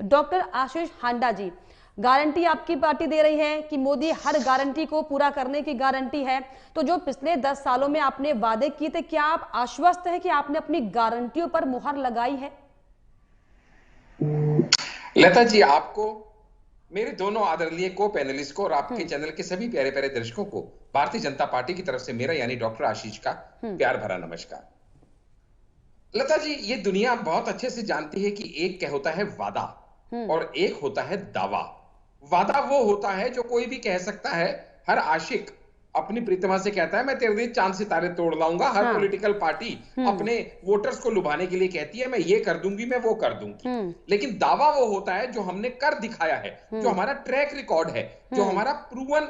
Doctor आशीष हांडा जी, guarantee आपकी party दे रही है कि मोदी हर गारंटी को पूरा करने की गारंटी है। तो जो पिछले 10 सालों में आपने वादे किए थे, क्या आप आश्वस्त हैं कि आपने अपनी गारंटियों पर मुहर लगाई है? लता जी, आपको, मेरे दोनों आदरणीय को पैनलिस्ट को और आपके चैनल के सभी प्यारे प्यारे दर्शकों को भारतीय जनता पार्टी की तरफ से मेरा यानी डॉक्टर आशीष का प्यार भरा नमस्कार। लता जी, ये दुनिया बहुत अच्छे से जानती है कि एक क्या होता है वादा और एक होता है दावा। वादा वो होता है जो कोई भी कह सकता है। हर आशिक अपनी प्रीतमा से कहता है मैं तेरे लिए चांद सितारे तोड़ लाऊंगा। हर पॉलिटिकल पार्टी अपने वोटर्स को लुभाने के लिए कहती है मैं ये कर दूंगी, मैं वो कर दूंगी। लेकिन दावा वो होता है जो हमने कर दिखाया है, जो हमारा ट्रैक रिकॉर्ड है, जो हमारा प्रूवन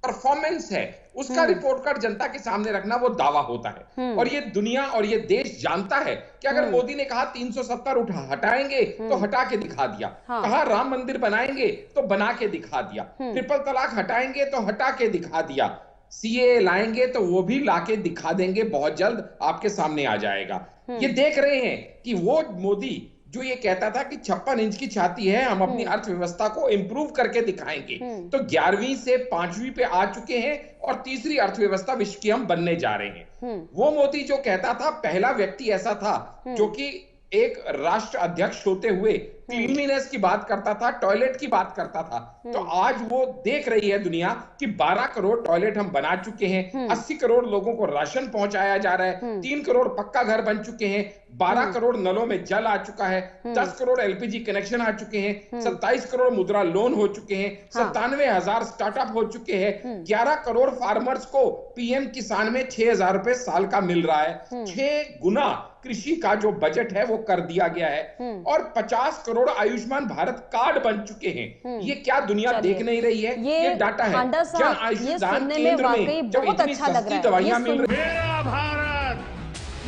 परफॉर्मेंस है, उसका रिपोर्ट कार्ड जनता के सामने रखना वो दावा होता है। और ये दुनिया और ये देश जानता है कि अगर मोदी ने कहा 370 हटाएंगे तो हटा के दिखा दिया, कहा राम मंदिर बनाएंगे तो बना के दिखा दिया, ट्रिपल तलाक हटाएंगे तो हटा के दिखा दिया, सीए लाएंगे तो वो भी लाके दिखा देंगे, बहुत जल्द आपके सामने आ जाएगा। ये देख रहे हैं कि वो मोदी जो ये कहता था कि 56 इंच की छाती है, हम अपनी अर्थव्यवस्था को इंप्रूव करके दिखाएंगे, तो 11वीं से 5वीं पे आ चुके हैं और तीसरी अर्थव्यवस्था विश्व की हम बनने जा रहे हैं। वो मोदी जो कहता था, पहला व्यक्ति ऐसा था जो कि एक राष्ट्र अध्यक्ष होते हुए क्लीनलीनेस की बात करता था, टॉयलेट की बात करता था। तो आज वो देख रही है दुनिया कि 12 करोड़ टॉयलेट हम बना चुके हैं, 80 करोड़ लोगों को राशन पहुंचाया जा रहा है, 3 करोड़ पक्का घर बन चुके हैं, 12 करोड़ नलों में जल आ चुका है, 10 करोड़ एलपीजी कनेक्शन आ चुके हैं, 27 करोड़ मुद्रा लोन हो चुके हैं, 97,000 स्टार्टअप हो चुके हैं, 11 करोड़ फार्मर्स को पीएम किसान में 6,000 रुपए साल का मिल रहा है, 6 गुना कृषि का जो बजट है वो कर दिया गया है, और 50 करोड़ आयुष्मान भारत कार्ड बन चुके हैं। ये क्या दुनिया देख नहीं रही है? ये डाटा है। जन आयुष्मान केंद्र में जब इतनी सस्ती दवाइयां मिल रही। मेरा भारत,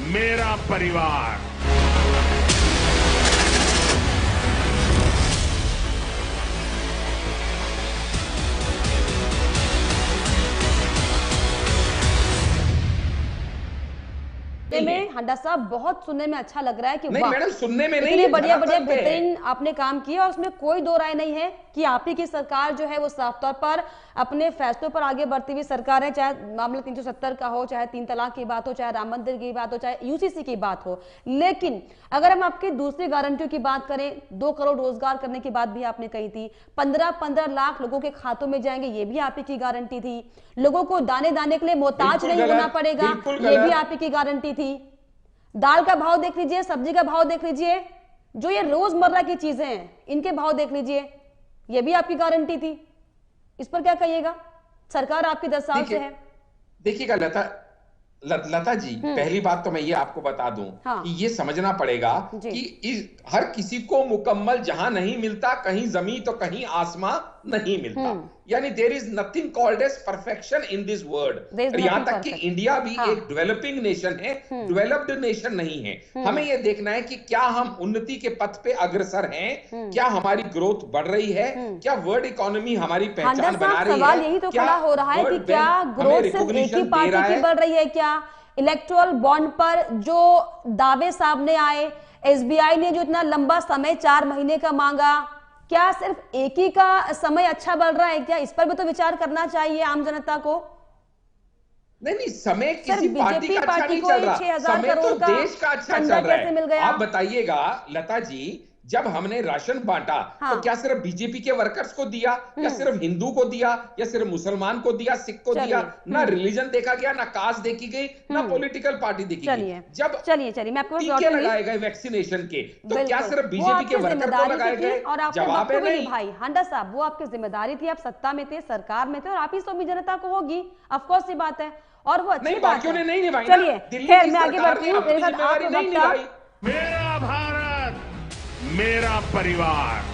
मेरा परिवार। में हांडा साहब बहुत सुनने में अच्छा लग रहा है कि नहीं मैडम, सुनने में नहीं, इतने बढ़िया बढ़िया बेहतरीन आपने काम किया और उसमें कोई दो राय नहीं है कि आप ही की सरकार जो है वो साफ तौर पर अपने फैसलों पर आगे बढ़ती हुई सरकार है। चाहे मामला 370 का हो, चाहे 3 तलाक की बात हो, चाहे राम मंदिर की बात हो, चाहे यूसीसी की बात हो। लेकिन अगर हम आपकी दूसरी गारंटियों की बात करें, 2 करोड़ रोजगार करने की बात भी आपने कही थी, 15-15 लाख लोगों के खातों में जाएंगे, ये भी आप ही की गारंटी थी। लोगों को दाने दाने के लिए मोहताज नहीं होना पड़ेगा, ये भी आप ही की गारंटी थी। दाल का भाव देख लीजिए, सब्जी का भाव देख लीजिए, जो ये रोजमर्रा की चीजें हैं इनके भाव देख लीजिए, ये भी आपकी गारंटी थी। इस पर क्या कहिएगा? सरकार आपकी 10 साल से है। देखिएगा लता जी, पहली बात तो मैं ये आपको बता दूं कि ये समझना पड़ेगा कि हर किसी को मुकम्मल जहां नहीं मिलता, कहीं जमीन तो कहीं आसमां नहीं मिलता। यानी there is nothing called as perfection in this world. यहां तक कि इंडिया भी एक डेवलपिंग नेशन है, डेवलप्ड नेशन नहीं है। हमें यह देखना है कि क्या हम उन्नति के पथ पे अग्रसर हैं, क्या हमारी ग्रोथ बढ़ रही है, क्या वर्ल्ड इकोनॉमी हमारी पहचान बना रही है। सवाल यही तो खड़ा हो रहा है कि क्या ग्रोथ सिर्फ एक ही पार्टी की बढ़ रही है? क्या इलेक्टोरल बॉन्ड पर जो दावे सामने आए, एसबीआई ने जो इतना लंबा समय 4 महीने का मांगा, क्या सिर्फ एक ही का समय अच्छा बढ़ रहा है? क्या इस पर भी तो विचार करना चाहिए आम जनता को? नहीं, समय किसी पार्टी का अच्छा नहीं चल रहा, समय तो देश का अच्छा चल रहा है। आप बताइएगा लता जी, जब हमने राशन बांटा तो क्या सिर्फ बीजेपी के वर्कर्स को दिया, या सिर्फ हिंदू को दिया, या सिर्फ मुसलमान को दिया, सिख को दिया? ना रिलीजन देखा गया, ना कास्ट देखी गई, ना पॉलिटिकल पार्टी देखी गई। जब चलिए मैं आपको टीके लगाए गए वैक्सीनेशन के, तो क्या सिर्फ बीजेपी के वर्कर को लगाए गए? जवाब है नहीं। भाई हांडा साहब, वो आपकी जिम्मेदारी थी, आप सत्ता में थे, सरकार में थे, और आप ही तो जनता को होगी, ऑफ कोर्स ये बात है, और वो अच्छी बात है। नहीं निभाई। चलिए खैर मैं आगे बढ़ती हूँ। मेरा भारत, मेरा परिवार।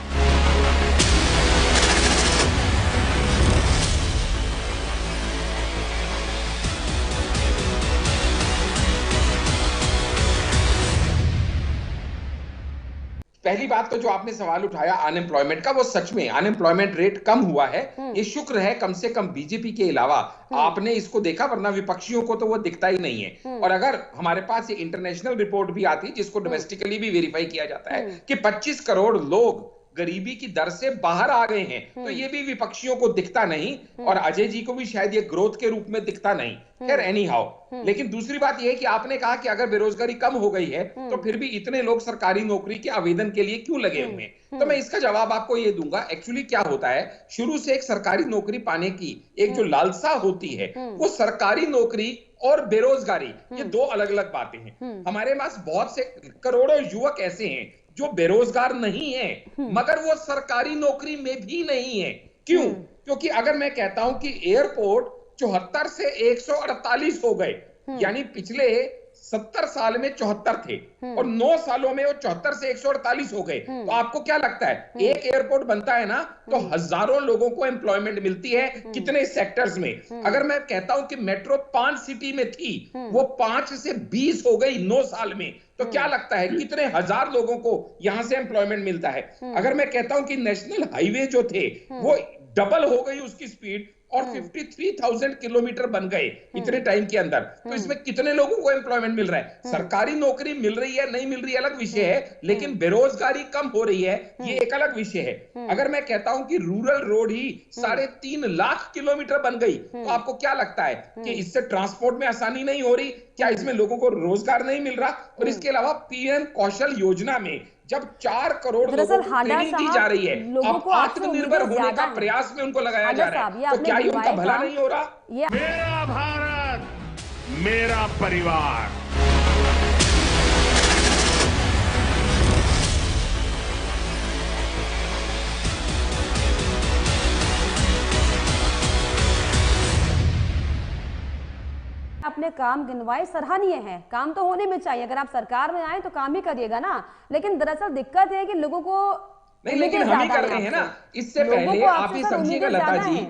पहली बात तो जो आपने सवाल उठाया अनएम्प्लॉयमेंट का, वो सच में अनएम्प्लॉयमेंट रेट कम हुआ है, ये शुक्र है कम से कम बीजेपी के अलावा आपने इसको देखा, वरना विपक्षियों को तो वो दिखता ही नहीं है। और अगर हमारे पास ये इंटरनेशनल रिपोर्ट भी आती जिसको डोमेस्टिकली भी वेरीफाई किया जाता है कि 25 करोड़ लोग गरीबी की दर से बाहर आ गए हैं। तो ये भी विपक्षियों को दिखता नहीं, और अजय जी को भी शायद ये ग्रोथ के रूप में दिखता नहीं। खैर एनी हाउ, लेकिन दूसरी बात यह है कि आपने कहा कि अगर बेरोजगारी कम हो गई है तो फिर भी इतने लोग सरकारी नौकरी के आवेदन के लिए क्यों लगे हुए हैं? तो मैं इसका जवाब आपको ये दूंगा। एक्चुअली क्या होता है, शुरू से एक सरकारी नौकरी पाने की एक जो लालसा होती है, वो सरकारी नौकरी और बेरोजगारी ये दो अलग अलग बातें हैं। हमारे पास बहुत से करोड़ों युवक ऐसे हैं जो बेरोजगार नहीं है, मगर वो सरकारी नौकरी में भी नहीं है। क्यों? क्योंकि अगर मैं कहता हूं कि एयरपोर्ट 74 से 148 हो गए, यानी पिछले 70 साल में 74 थे और 9 सालों में वो 74 से 148 हो गए, तो आपको क्या लगता है, एक एयरपोर्ट बनता है ना तो हजारों लोगों को एम्प्लॉयमेंट मिलती है। कितने सेक्टर्स में? अगर मैं कहता हूं कि मेट्रो 5 सिटी में थी, वो 5 से 20 हो गई 9 साल में, तो क्या लगता है कितने हजार लोगों को यहां से एम्प्लॉयमेंट मिलता है? अगर मैं कहता हूं कि नेशनल हाईवे जो थे वो डबल हो गई उसकी स्पीड और 53,000 किलोमीटर बन गए इतने टाइम के अंदर, तो इसमें कितने लोगों को एम्प्लॉयमेंट मिल रहा है? सरकारी नौकरी मिल रही है नहीं मिल रही है अलग विषय है, लेकिन बेरोजगारी कम हो रही है ये एक अलग विषय है। अगर मैं कहता हूं कि रूरल रोड ही 3.5 लाख किलोमीटर बन गई, तो आपको क्या लगता है कि इससे ट्रांसपोर्ट में आसानी नहीं हो रही? क्या इसमें लोगों को रोजगार नहीं मिल रहा? और इसके अलावा पीएम कौशल योजना में जब 4 करोड़ लोगों को ट्रेनिंग दी जा रही है, अब आत्मनिर्भर होने का प्रयास में उनको लगाया जा रहा है, तो क्या ये उनका भला नहीं हो रहा? मेरा भारत, मेरा परिवार। अपने काम गिनवाए, सराहनीय है, काम तो होने में चाहिए। अगर आप सरकार में आए तो काम ही करिएगा ना, लेकिन दरअसल दिक्कत है कि लोगों को नहीं, लेकिन हम ही कर रहे हैं ना। इससे पहले आप ही समझिएगा लता जी,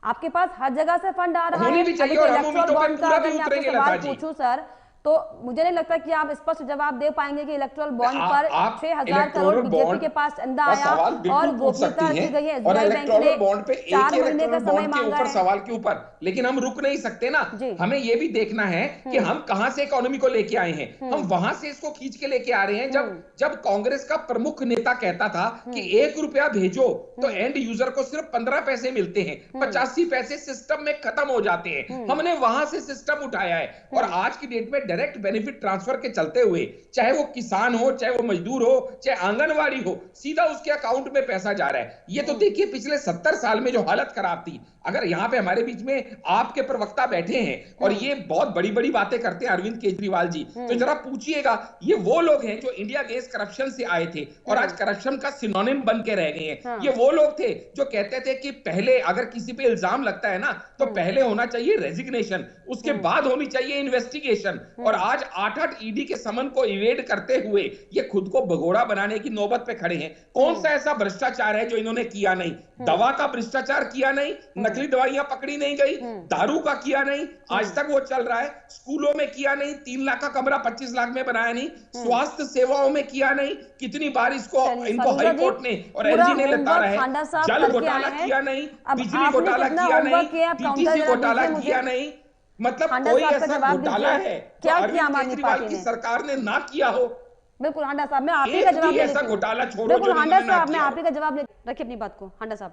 आपके पास हर जगह से फंड आ रहा है, होनी भी चाहिए और हम उम्मीदों पर पूरा भी उतरेंगे लता जी। पूछूं सर, तो मुझे नहीं लगता कि आप स्पष्ट जवाब दे पाएंगे कि इलेक्टोरल बॉन्ड पर 6,000 करोड़ बीजेपी के पास चंदा आया और गोपनीयता रखी गई है। और इलेक्टोरल बॉन्ड पे एक इलेक्टोरल बॉन्ड के ऊपर सवाल के ऊपर, लेकिन हम रुक नहीं सकते ना। हमें ये भी देखना है कि हम कहां से इकोनॉमी को लेके आए हैं, हम वहां से इसको खींच के लेके आ रहे हैं। जब कांग्रेस का प्रमुख नेता कहता था कि 1 रुपया भेजो तो एंड यूजर को सिर्फ 15 पैसे मिलते हैं, 85 पैसे सिस्टम में खत्म हो जाते हैं, हमने वहां से सिस्टम उठाया है। और आज की डेट में डायरेक्ट बेनिफिट ट्रांसफर के चलते हुए, चाहे वो किसान हो, चाहे वो मजदूर हो, चाहे आंगनवाड़ी हो, सीधा उसके अकाउंट में पैसा जा रहा है। ये तो देखिए पिछले 70 साल में जो हालत खराब थी। अगर यहां पे हमारे बीच में आपके प्रवक्ता बैठे हैं और ये बहुत बड़ी बड़ी बातें करते हैं अरविंद केजरीवाल जी, तो जरा पूछिएगा, ये वो लोग हैं जो इंडिया गेस करप्शन से आए थे और आज करप्शन का सिनोनिम बन के रह गए हैं। ये वो लोग थे जो कहते थे कि पहले अगर किसी पे इल्जाम लगता है ना तो पहले होना चाहिए रेजिग्नेशन, उसके बाद होनी चाहिए इन्वेस्टिगेशन। और आज 8-8 ईडी के समन को इवेड करते हुए ये खुद को भगोड़ा बनाने की नौबत पे खड़े हैं। कौन सा ऐसा भ्रष्टाचार है जो इन्होंने किया नहीं? दवा का भ्रष्टाचार किया नहीं, नकली दवाइयां पकड़ी नहीं गई, दारू का किया नहीं, आज तक वो चल रहा है। स्कूलों में किया नहीं, 3 लाख का कमरा 25 लाख में बनाया नहीं, स्वास्थ्य सेवाओं में किया नहीं, कितनी बार इनको हाई कोर्ट ने और एलजी ने लताड़ा है। जल घोटाला किया नहीं, बिजली घोटाला किया नहीं, टीटीसी घोटाला किया नहीं। मतलब कोई ऐसा घोटाला है क्या अरविंद केजरीवाल की सरकार ने ना किया हो? बिल्कुल हांडा साहब, मैं आप ही का जवाब ऐसा घोटाला छोड़ो। बिल्कुल हांडा साहब, मैं आप ही का जवाब रखिए अपनी बात को। हांडा साहब,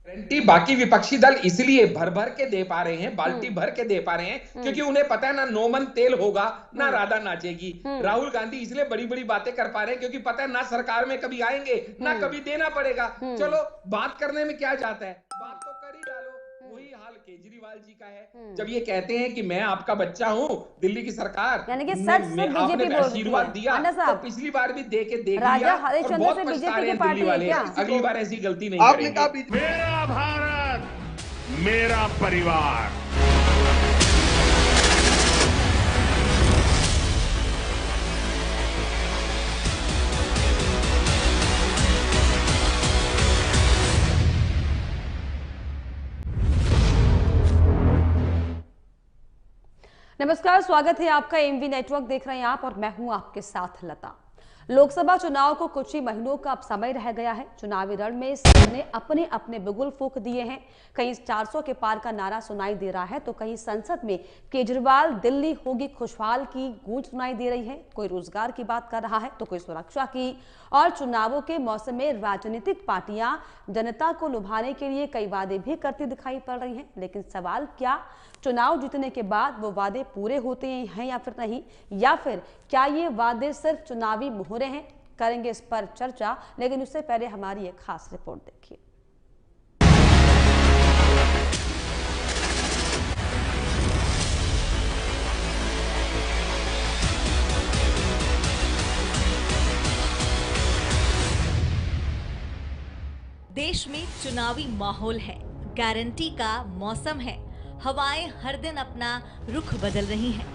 गारंटी बाकी विपक्षी दल इसलिए भर भर के दे पा रहे हैं, बाल्टी भर के दे पा रहे हैं क्योंकि उन्हें पता है ना नोमन तेल होगा ना राधा नाचेगी। राहुल गांधी इसलिए बड़ी बड़ी बातें कर पा रहे हैं क्योंकि पता है ना सरकार में कभी आएंगे ना कभी देना पड़ेगा। चलो बात करने में क्या जाता है, बात तो कर ही डालो। वही हाल केजरीवाल जी का है जब ये कहते हैं कि मैं आपका बच्चा हूं, दिल्ली की सरकार यानी कि सच से बीजेपी आशीर्वाद दिया तो पिछली बार भी दे के देख लिया और बहुत पछता रहे हैं दिल्ली वाले। अगली बार ऐसी गलती नहीं करेंगे। मेरा भारत, मेरा परिवार। नमस्कार, स्वागत है आपका एमवी नेटवर्क देख रहे हैं आप और मैं हूं आपके साथ लता। लोकसभा चुनाव को कुछ ही महीनों का अब समय रह गया है। चुनावी रण में सबने अपने अपने बिगुल फूंक दिए हैं। कहीं 400 के पार का नारा सुनाई दे रहा है तो कहीं संसद में केजरीवाल दिल्ली होगी खुशहाल की गूंज सुनाई दे रही है। कोई रोजगार की बात कर रहा है तो कोई सुरक्षा की। और चुनावों के मौसम में राजनीतिक पार्टियां जनता को लुभाने के लिए कई वादे भी करती दिखाई पड़ रही हैं। लेकिन सवाल क्या चुनाव जीतने के बाद वो वादे पूरे होते हैं या फिर नहीं, या फिर क्या ये वादे सिर्फ चुनावी मुहरे हैं? करेंगे इस पर चर्चा, लेकिन उससे पहले हमारी एक खास रिपोर्ट देखिए। देश में चुनावी माहौल है, गारंटी का मौसम है, हवाएं हर दिन अपना रुख बदल रही हैं,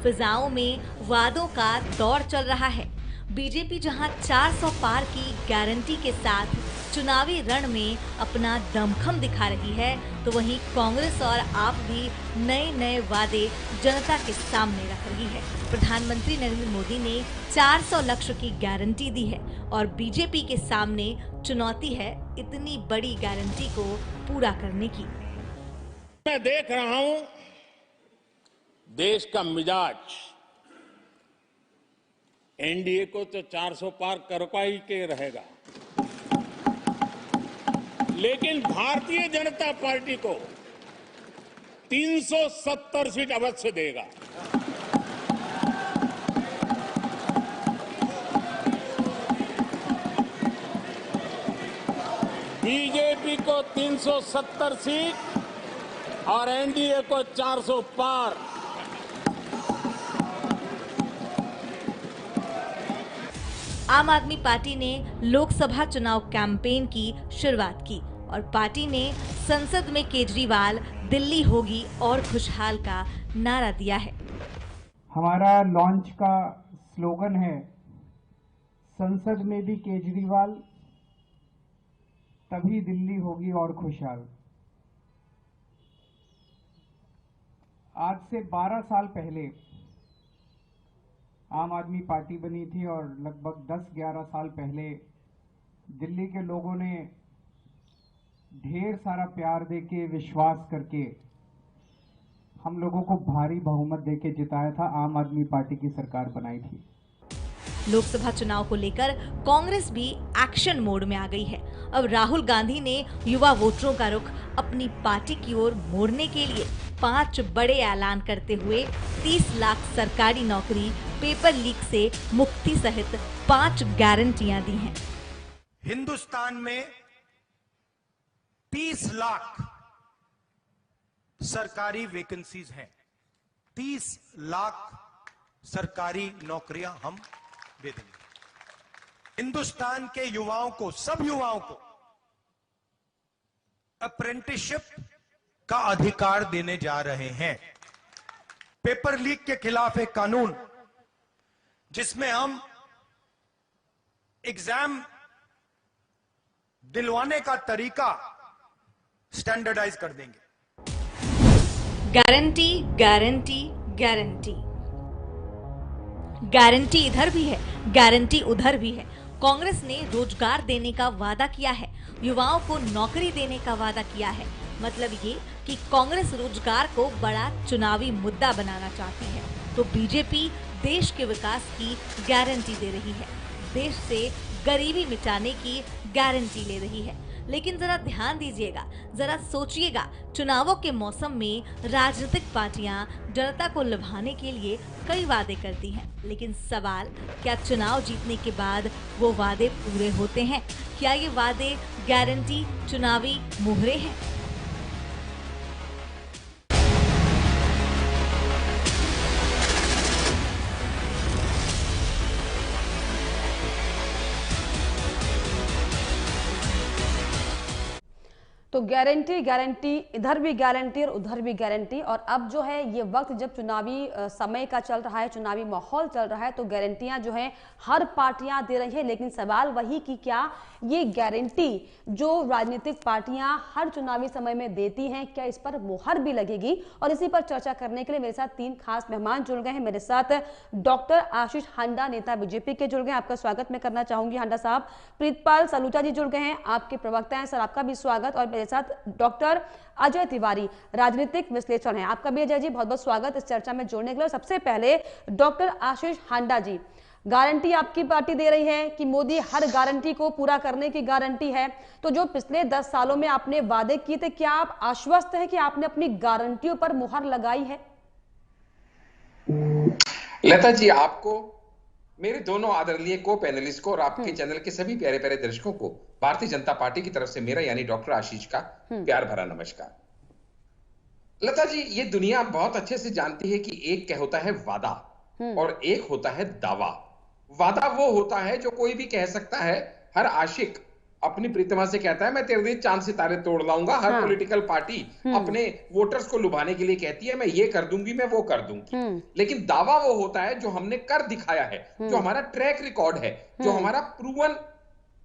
फिजाओं में वादों का दौर चल रहा है। बीजेपी जहां 400 पार की गारंटी के साथ चुनावी रण में अपना दमखम दिखा रही है, तो वहीं कांग्रेस और आप भी नए नए वादे जनता के सामने रख रही है। प्रधानमंत्री नरेंद्र मोदी ने 400 लक्ष्य की गारंटी दी है और बीजेपी के सामने चुनौती है इतनी बड़ी गारंटी को पूरा करने की। मैं देख रहा हूं देश का मिजाज एनडीए को तो 400 पार करवाई के रहेगा, लेकिन भारतीय जनता पार्टी को 370 सीट अवश्य देगा। बीजेपी को 370 सीट और एनडीए को 400 पार। आम आदमी पार्टी ने लोकसभा चुनाव कैंपेन की शुरुआत की और पार्टी ने संसद में केजरीवाल दिल्ली होगी और खुशहाल का नारा दिया है। हमारा लॉन्च का स्लोगन है, संसद में भी केजरीवाल तभी दिल्ली होगी और खुशहाल। आज से 12 साल पहले आम आदमी पार्टी बनी थी और लगभग 10-11 साल पहले दिल्ली के लोगों ने ढेर सारा प्यार देके, विश्वास करके हम लोगों को भारी बहुमत देके जिताया था। आम आदमी पार्टी की सरकार बनाई थी। लोकसभा चुनाव को लेकर कांग्रेस भी एक्शन मोड में आ गई है। अब राहुल गांधी ने युवा वोटरों का रुख अपनी पार्टी की ओर मोड़ने के लिए 5 बड़े ऐलान करते हुए 30 लाख सरकारी नौकरी, पेपर लीक से मुक्ति सहित 5 गारंटियां दी हैं। हिंदुस्तान में 30 लाख सरकारी वैकेंसीज हैं। 30 लाख सरकारी नौकरियां हम दे देंगे। हिंदुस्तान के युवाओं को, सब युवाओं को अप्रेंटिसशिप का अधिकार देने जा रहे हैं। पेपर लीक के खिलाफ एक कानून जिसमें हम एग्जाम दिलवाने का तरीका स्टैंडर्डाइज कर देंगे। Guarantee, guarantee, guarantee. गारंटी इधर भी है, गारंटी उधर भी है। कांग्रेस ने रोजगार देने का वादा किया है, युवाओं को नौकरी देने का वादा किया है। मतलब ये कि कांग्रेस रोजगार को बड़ा चुनावी मुद्दा बनाना चाहती है, तो बीजेपी देश के विकास की गारंटी दे रही है, देश से गरीबी मिटाने की गारंटी ले रही है। लेकिन जरा ध्यान दीजिएगा, जरा सोचिएगा, चुनावों के मौसम में राजनीतिक पार्टियां जनता को लुभाने के लिए कई वादे करती हैं, लेकिन सवाल, क्या चुनाव जीतने के बाद वो वादे पूरे होते हैं? क्या ये वादे गारंटी चुनावी मुहरे हैं? तो गारंटी गारंटी, इधर भी गारंटी और उधर भी गारंटी। और अब जो है ये वक्त जब चुनावी समय का चल रहा है, चुनावी माहौल चल रहा है, तो गारंटियां जो है हर पार्टियां दे रही है। लेकिन सवाल वही कि क्या ये गारंटी जो राजनीतिक पार्टियां हर चुनावी समय में देती हैं, क्या इस पर मुहर भी लगेगी? और इसी पर चर्चा करने के लिए मेरे साथ 3 खास मेहमान जुड़ गए हैं। मेरे साथ डॉक्टर आशीष हांडा, नेता बीजेपी के जुड़ गए हैं, आपका स्वागत मैं करना चाहूंगी हांडा साहब। प्रीतपाल सलूजा जी जुड़ गए हैं, आपके प्रवक्ता हैं सर, आपका भी स्वागत। और मेरे साथ डॉक्टर अजय तिवारी, राजनीतिक विश्लेषण है, आपका भी अजय जी बहुत बहुत स्वागत इस चर्चा में जुड़ने के लिए। सबसे पहले डॉक्टर आशीष हांडा जी, गारंटी आपकी पार्टी दे रही है कि मोदी हर गारंटी को पूरा करने की गारंटी है, तो जो पिछले 10 सालों में आपने वादे किए थे, क्या आप आश्वस्त हैं कि आपने अपनी गारंटियों पर मुहर लगाई है? लता जी, आपको, मेरे दोनों आदरणीय को पैनलिस्ट को और आपके चैनल के सभी प्यारे प्यारे दर्शकों को भारतीय जनता पार्टी की तरफ से मेरा यानी डॉक्टर आशीष का प्यार भरा नमस्कार। लता जी, ये दुनिया बहुत अच्छे से जानती है कि एक क्या होता है वादा और एक होता है दावा। वादा वो होता है जो कोई भी कह सकता है। हर आशिक अपनी प्रीतमा से कहता है मैं तेरे लिए चांद सितारे तोड़ लाऊंगा। हर पॉलिटिकल पार्टी अपने वोटर्स को लुभाने के लिए कहती है मैं ये कर दूंगी, मैं वो कर दूंगी। लेकिन दावा वो होता है जो हमने कर दिखाया है, जो हमारा ट्रैक रिकॉर्ड है, जो हमारा प्रूवन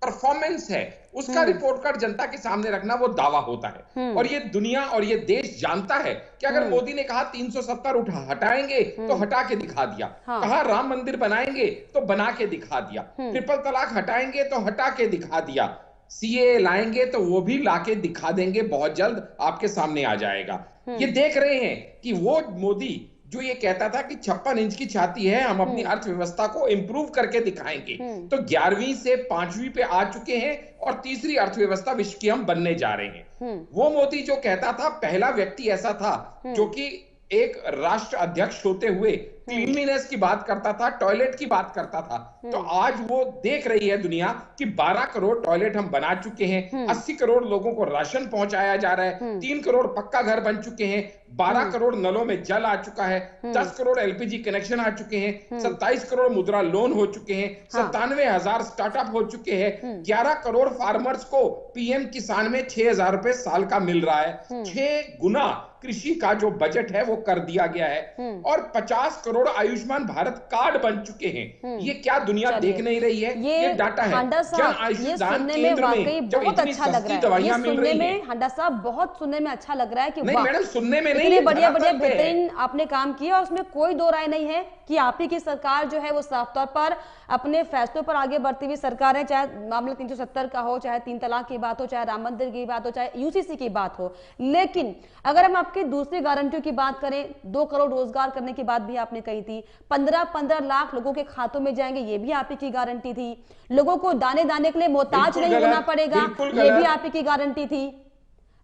परफॉर्मेंस है, उसका रिपोर्ट कार्ड जनता के सामने रखना वो दावा होता है। और ये दुनिया और ये देश जानता है कि अगर मोदी ने कहा 370 हटाएंगे तो हटा के दिखा दिया, कहा राम मंदिर बनाएंगे तो बना के दिखा दिया, ट्रिपल तलाक हटाएंगे तो हटा के दिखा दिया, सीए लाएंगे तो वो भी लाके दिखा देंगे, बहुत जल्द आपके सामने आ जाएगा। ये देख रहे हैं कि वो मोदी जो ये कहता था कि 56 इंच की छाती है, हम अपनी अर्थव्यवस्था को इंप्रूव करके दिखाएंगे, तो 11वीं से 5वीं पे आ चुके हैं और तीसरी अर्थव्यवस्था विश्व की हम बनने जा रहे हैं। वो मोदी जो कहता था, पहला व्यक्ति ऐसा था जो कि एक राष्ट्र अध्यक्ष होते हुए क्लीनलीनेस की बात करता था, टॉयलेट की बात करता था, तो आज वो देख रही है दुनिया कि 12 करोड़ टॉयलेट हम बना चुके हैं, 80 करोड़ लोगों को राशन पहुंचाया जा रहा है, 3 करोड़ पक्का घर बन चुके हैं, 12 करोड़ नलों में जल आ चुका है, 10 करोड़ एलपीजी कनेक्शन आ चुके हैं, 27 करोड़ मुद्रा लोन हो चुके हैं, 97,000 स्टार्टअप हो चुके हैं, 11 करोड़ फार्मर्स को पीएम किसान में 6,000 रुपए साल का मिल रहा है, 6 गुना कृषि का जो बजट है वो कर दिया गया है, और 50 करोड़ आयुष्मान भारत कार्ड बन चुके हैं। ये क्या दुनिया देख नहीं रही है? ये डाटा है। हांडा साहब, ये सुनने में वाकई बहुत अच्छा लग रहा है। ये सुनने में हांडा साहब बहुत सुनने में अच्छा लग रहा है कि नहीं मैडम, सुनने में नहीं, इतने बढ़िया बढ़िया बेहतरीन आपने काम किया और उसमें कोई दो राय नहीं है कि आप ही की सरकार जो है वो साफ तौर पर अपने फैसलों पर आगे बढ़ती हुई सरकार है। चाहे मामला 370 का हो, चाहे 3 तलाक की बात हो, चाहे राम मंदिर की बात हो, चाहे यूसीसी की बात हो। लेकिन अगर हम आपकी दूसरी गारंटियों की बात करें, 2 करोड़ रोजगार करने की बात भी आपने कही थी, 15-15 लाख लोगों के खातों में जाएंगे, ये भी आप ही की गारंटी थी। लोगों को दाने दाने के लिए मोहताज नहीं होना पड़ेगा, ये भी आप ही की गारंटी थी।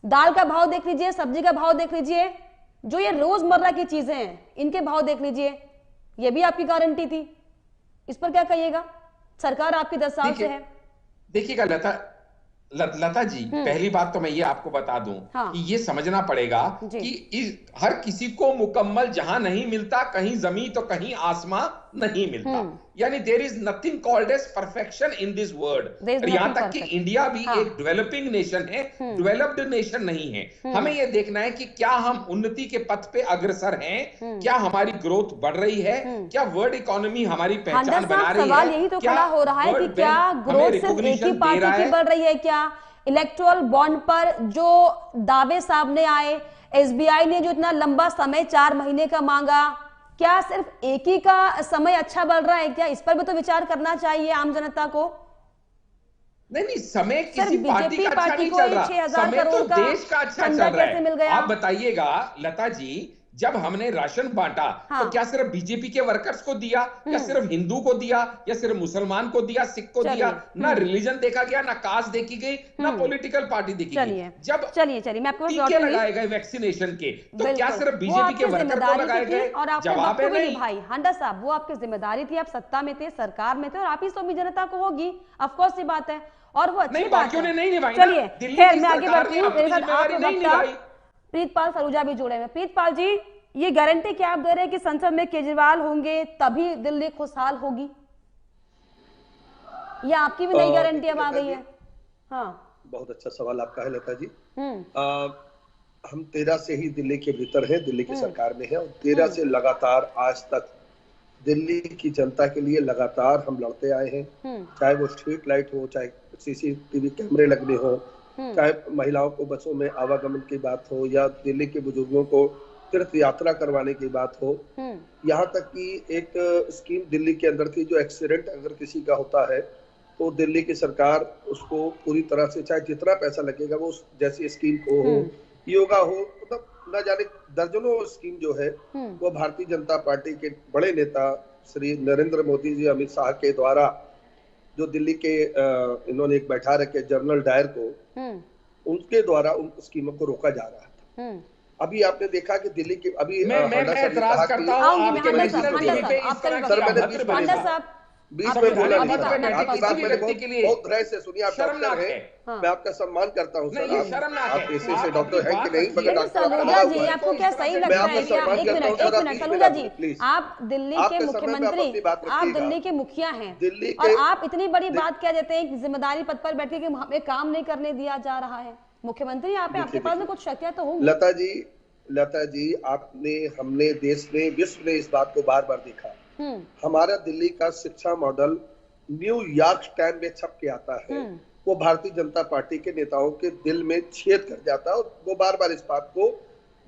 दाल का भाव देख लीजिए, सब्जी का भाव देख लीजिए, जो ये रोजमर्रा की चीजें हैं इनके भाव देख लीजिए, ये भी आपकी गारंटी थी। इस पर क्या कहिएगा? सरकार आपकी 10 साल से है। देखिएगा लता जी, पहली बात तो मैं ये आपको बता दूं कि ये समझना पड़ेगा कि हर किसी को मुकम्मल जहां नहीं मिलता, कहीं जमीन तो कहीं आसमां नहीं मिलता। यानी there is nothing called as perfection in this world. यहां तक कि इंडिया भी एक डेवलपिंग नेशन है, डेवलप्ड नेशन नहीं है। हमें यह देखना है कि क्या हम उन्नति के पथ पे अग्रसर हैं, क्या हमारी ग्रोथ बढ़ रही है, क्या वर्ल्ड इकोनॉमी हमारी पहचान बना रही है। सवाल यही तो खड़ा हो रहा है कि क्या ग्रोथ सिर्फ एक ही पार्टी की बढ़ रही है? क्या इलेक्टोरल बॉन्ड पर जो दावे सामने आए, एसबीआई ने जो इतना लंबा समय 4 महीने का मांगा, क्या सिर्फ एक ही का समय अच्छा बढ़ रहा है? क्या इस पर भी तो विचार करना चाहिए आम जनता को? नहीं, समय किसी पार्टी का अच्छा नहीं चल रहा, समय तो देश का अच्छा चल रहा है। आप बताइएगा लता जी, जब हमने राशन बांटा तो क्या सिर्फ बीजेपी के वर्कर्स को दिया, या सिर्फ हिंदू को दिया, या सिर्फ मुसलमान को दिया, सिख को दिया? ना रिलीजन देखा गया, ना कास्ट देखी गई, ना पॉलिटिकल पार्टी देखी गई। जब चलिए मैं आपको टीके लगाए गए वैक्सीनेशन के, तो क्या सिर्फ बीजेपी के वर्कर को लगाए गए? और आपने जवाब है नहीं। भाई हांडा साहब, वो आपकी जिम्मेदारी थी, आप सत्ता में थे, सरकार में थे, और आप ही तो जनता को होगी, ऑफ कोर्स ये बात है, और वो अच्छी बात है। चलिए खैर मैं आगे बढ़ती हूँ। मेरे साथ आप प्रीतपाल सलूजा भी जुड़े हैं। प्रीतपाल जी, ये गारंटी क्या आप दे रहे हैं कि संसद में केजरीवाल होंगे तभी दिल्ली खुशहाल होगी? ये आपकी भी नई गारंटी अब आ गई है? हाँ बहुत अच्छा सवाल आपका है लता जी। हम 13 से ही दिल्ली के भीतर हैं, दिल्ली की सरकार में है, और 13 से लगातार आज तक दिल्ली की जनता के लिए लगातार हम लड़ते आए हैं। चाहे वो स्ट्रीट लाइट हो, चाहे सीसीटीवी कैमरे लगने हो, चाहे महिलाओं को बसों में आवागमन की बात हो, या दिल्ली के बुजुर्गों को तीर्थ यात्रा करवाने की बात हो, यहाँ तक कि एक स्कीम दिल्ली के अंदर थी, जो एक्सीडेंट अगर किसी का होता है तो दिल्ली की सरकार उसको पूरी तरह से, चाहे जितना पैसा लगेगा वो जैसी स्कीम को हो, योगा हो, मतलब न जाने दर्जनों स्कीम जो है वो भारतीय जनता पार्टी के बड़े नेता श्री नरेंद्र मोदी जी, अमित शाह के द्वारा जो दिल्ली के इन्होंने एक बैठा रखे जनरल डायर को, उनके द्वारा उन स्कीमों को रोका जा रहा था। अभी आपने देखा कि दिल्ली के अभी मैं एतराज करता हूं आपके बीच में बोला नहीं था, आपकी बात मैंने बहुत धैर्य से सुनी। आप डॉक्टर हैं, मैं आपका सम्मान करता हूँ सर, आप ऐसे से डॉक्टर हैं कि नहीं, मगर सलूजा जी आपको क्या सही लगता है क्या? एक मिनट सलूजा जी, आप दिल्ली के मुख्यमंत्री, आप दिल्ली के मुखिया हैं, और आप इतनी बड़ी बात कह देते हैं जिम्मेदारी पद पर बैठे कि हमें काम नहीं करने दिया जा रहा है। मुख्यमंत्री यहाँ पे आपके पास में कुछ शक तो होंगे। लता जी हमने देश में, विश्व ने इस बात को बार बार देखा। हमारा दिल्ली का शिक्षा मॉडल न्यूयॉर्क टाइम में छप के आता है, वो भारतीय जनता पार्टी के नेताओं के दिल में छेद कर जाता है, और वो बार बार इस बात को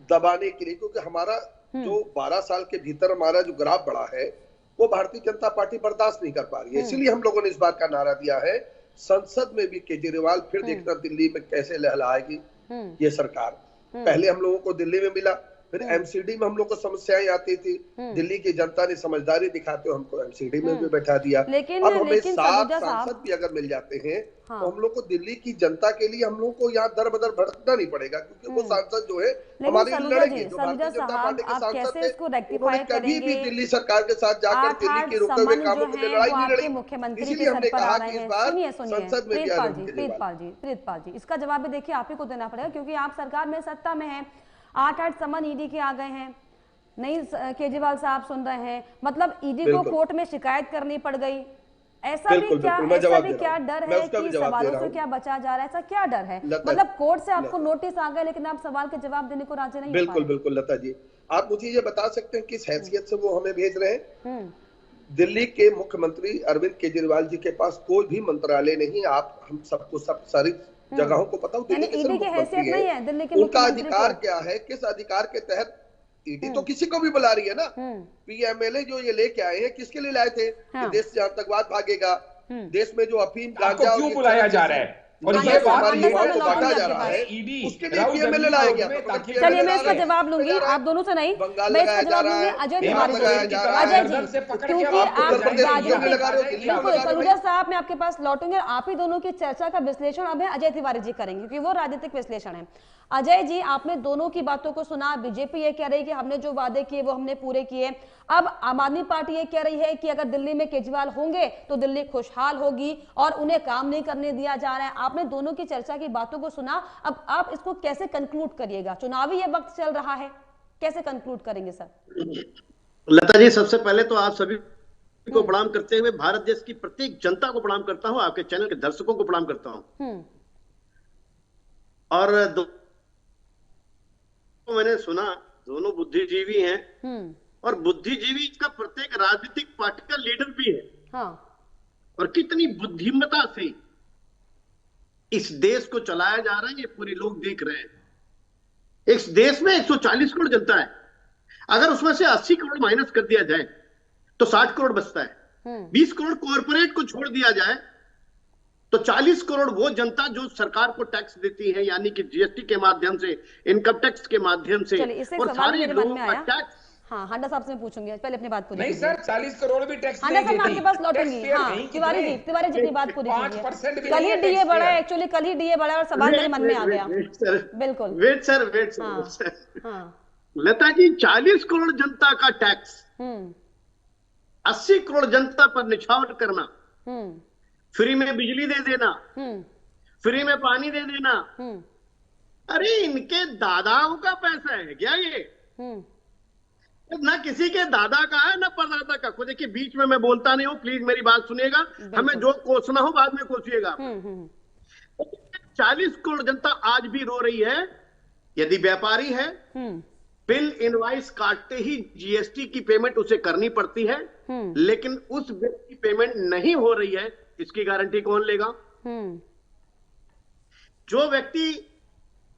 दबाने के लिए, क्योंकि हमारा जो 12 साल के भीतर हमारा जो ग्राफ बढ़ा है वो भारतीय जनता पार्टी बर्दाश्त नहीं कर पा रही है। इसीलिए हम लोगों ने इस बात का नारा दिया है, संसद में भी केजरीवाल फिर देखना दिल्ली में कैसे लहलाएगी ये सरकार। पहले हम लोगों को दिल्ली में मिला, फिर एमसीडी में हम लोग को समस्याएं आती थी, दिल्ली की जनता ने समझदारी दिखाते हुए हमको एमसीडी में भी बैठा दिया। अब हमें 7 सांसद भी अगर मिल जाते हैं तो हम लोग को दिल्ली की जनता के लिए हम लोग को यहाँ दर बदर भटकना नहीं पड़ेगा, क्योंकि वो सांसद जो है हमारे लड़ेंगे, जो भारतीय जनता पार्टी के सांसद थे, उन्होंने कभी भी दिल्ली सरकार के साथ जाकर दिल्ली के रुके हुए कामों के लिए लड़ाई नहीं लड़ी। इसीलिए हमने कहा कि इस बार संसद में प्रीतपाल जी इसका जवाब भी देखिए आप ही को देना पड़ेगा, क्योंकि आप सरकार में सत्ता में है। 8 समन ईडी के आ गए हैं, नहीं केजरीवाल साहब सुन रहे हैं, मतलब ईडी को कोर्ट में शिकायत करनी पड़ गई। ऐसा भी क्या डर है कि सवालों से क्या बचा जा रहा है? ऐसा क्या डर है? मतलब कोर्ट से आपको नोटिस आ गए लेकिन आप सवाल के जवाब देने को राजी नहीं? बिल्कुल लता जी, आप मुझे ये बता सकते हैं किस हैसियत से वो हमें भेज रहे हैं? दिल्ली के मुख्यमंत्री अरविंद केजरीवाल जी के पास कोई भी मंत्रालय नहीं। आप हम सबको सारी जगहों को पता हो, दिल्ली की हैसियत नहीं है, दिल्ली के उनका अधिकार क्या है, किस अधिकार के तहत ईडी तो किसी को भी बुला रही है ना। पीएमएलए जो ये लेके आए हैं किसके लिए लाए थे? कि देश से आतंकवाद भागेगा, देश में जो अफीम गांजा क्यों बुलाया जा रहा है, और ये बात बांटा जा रहा है, उसके लिए पीएमएलए लाया गया। चलिए मैं इसका जवाब लूंगी, आप दोनों से नहीं, मैं इसका जवाब लूंगी अजय तिवारी जी, क्योंकि आप सलूजा साहब मैं आपके पास लौटूंगी, आप ही दोनों की चर्चा का विश्लेषण अब है अजय तिवारी जी करेंगे, क्योंकि वो राजनीतिक विश्लेषण है। अजय जी आपने दोनों की बातों को सुना, बीजेपी ये कह रही है कि हमने जो वादे किए वो हमने पूरे किए। अब आम आदमी पार्टी ये कह रही है कि अगर दिल्ली में केजरीवाल होंगे तो दिल्ली खुशहाल होगी और उन्हें काम नहीं करने दिया जा रहा है। आपने दोनों की चर्चा की बातों को सुना, अब आप इसको कैसे कंक्लूड करिएगा? चुनावी ये वक्त चल रहा है, कैसे कंक्लूड करेंगे सर? लता जी सबसे पहले तो आप सभी को प्रणाम करते हुए भारत देश की प्रत्येक जनता को प्रणाम करता हूं, आपके चैनल के दर्शकों को प्रणाम करता हूं। और मैंने सुना दोनों बुद्धिजीवी हैं, और बुद्धिजीवी का प्रत्येक राजनीतिक पार्टी का लीडर भी है। हाँ। और कितनी बुद्धिमता से इस देश को चलाया जा रहा है ये पूरे लोग देख रहे हैं। इस देश में 140 करोड़ जनता है, अगर उसमें से 80 करोड़ माइनस कर दिया जाए तो 60 करोड़ बचता है। 20 करोड़ कॉर्पोरेट को छोड़ दिया जाए तो 40 करोड़ वो जनता जो सरकार को टैक्स देती है, यानी कि जीएसटी के माध्यम से, इनकम टैक्स के माध्यम से, और सारे लोगों का टैक्स। हाँ, हांडा साहब से पूछूंगी, पहले अपनी बात पूरी नहीं सर, 40 करोड़ भी टैक्स नहीं देती। आपके पास लौटूंगी। हाँ, तिवारी जी अपनी बात पूरी कीजिए। कल ही डीए बढ़ा है, एक्चुअली कल ही डीए बढ़ा और सवाल मेरे मन में आ गया। बिल्कुल वेट सर। लता जी 40 करोड़ जनता का टैक्स 80 करोड़ जनता पर निछावर करना, फ्री में बिजली दे देना, फ्री में पानी दे देना, अरे इनके दादाओं का पैसा है क्या ये? ना किसी के दादा का है ना परदादा का। को देखिए बीच में मैं बोलता नहीं हूं, प्लीज मेरी बात सुनिएगा, हमें जो कोसना हो बाद में कोसिएगा। 40 करोड़ जनता आज भी रो रही है। यदि व्यापारी है, बिल इनवॉइस काटते ही जीएसटी की पेमेंट उसे करनी पड़ती है, लेकिन उस बिल की पेमेंट नहीं हो रही है, इसकी गारंटी कौन लेगा? जो व्यक्ति